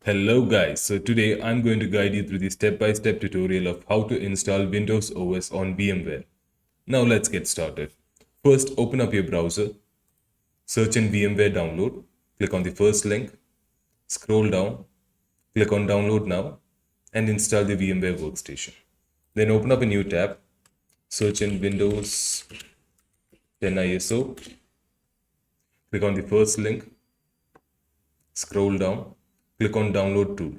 Hello guys, so today I'm going to guide you through the step-by-step tutorial of how to install Windows OS on VMware. Now let's get started. First, open up your browser, search in VMware download, click on the first link, scroll down, click on download now, and install the VMware workstation. Then open up a new tab, search in Windows 10 ISO, click on the first link, scroll down, click on download tool.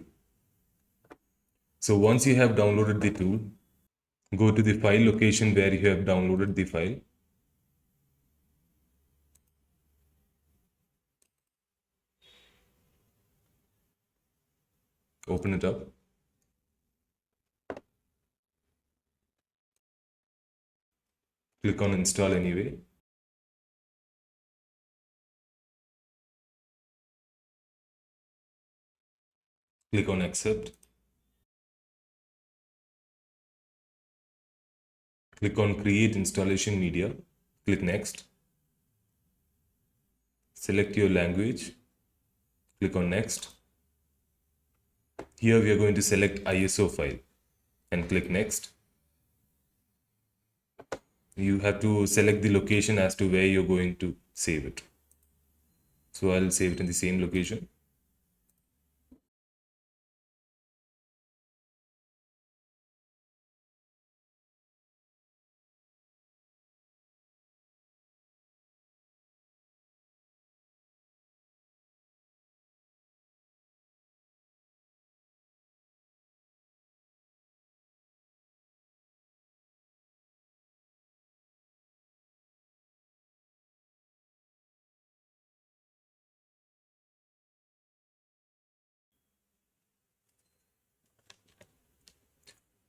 So once you have downloaded the tool, go to the file location where you have downloaded the file. Open it up. Click on install anyway. Click on accept. Click on create installation media. Click next. Select your language. Click on next. Here we are going to select ISO file and click next. You have to select the location as to where you're going to save it. So I'll save it in the same location.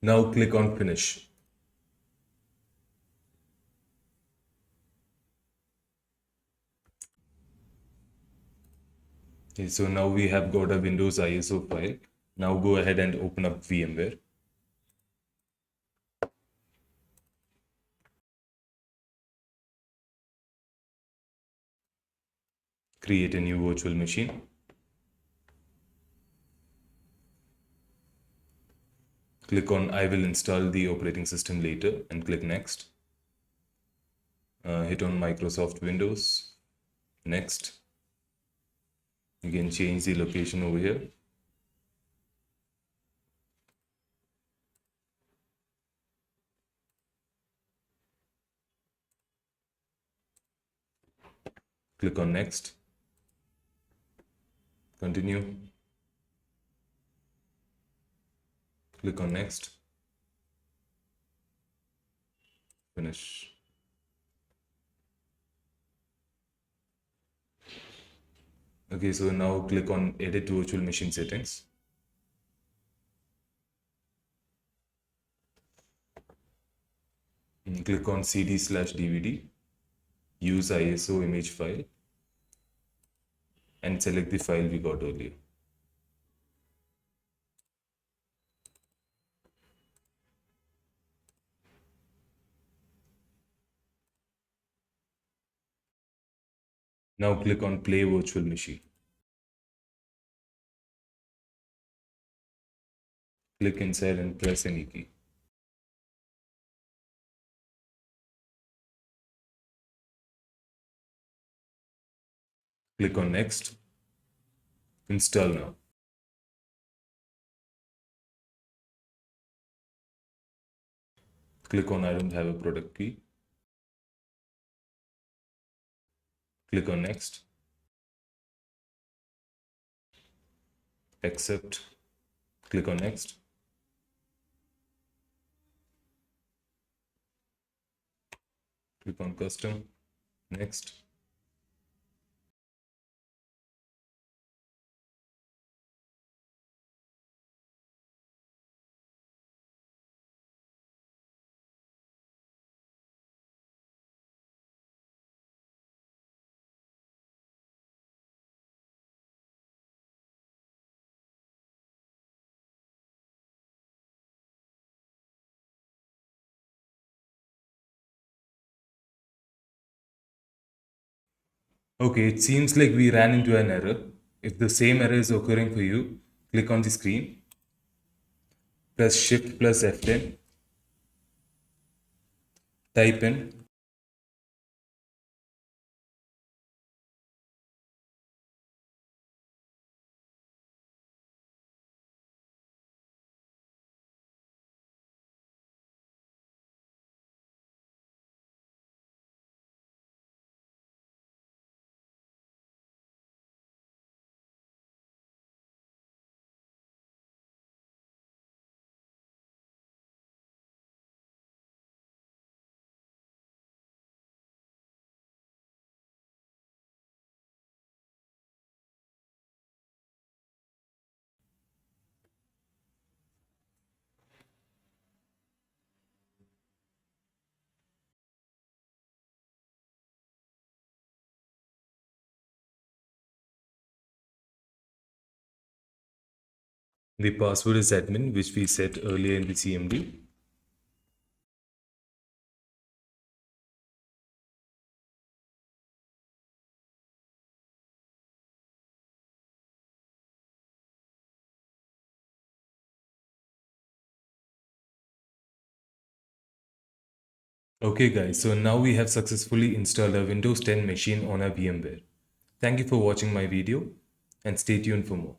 Now click on finish. Okay, so now we have got a Windows ISO file. Now go ahead and open up VMware. Create a new virtual machine. Click on I will install the operating system later and click next. Hit on Microsoft Windows. Next. You can change the location over here. Click on next. Continue. Click on next. Finish. Okay, so now click on edit virtual machine settings. And click on CD/DVD. Use ISO image file and select the file we got earlier. Now click on play virtual machine. Click inside and press any key. Click on next. Install now. Click on I don't have a product key. Click on next. Accept. Click on next. Click on custom. Next. Okay, it seems like we ran into an error. If the same error is occurring for you, click on the screen, press Shift plus F10, type in. The password is admin, which we set earlier in the CMD. Okay guys, so now we have successfully installed a Windows 10 machine on our VMware. Thank you for watching my video and stay tuned for more.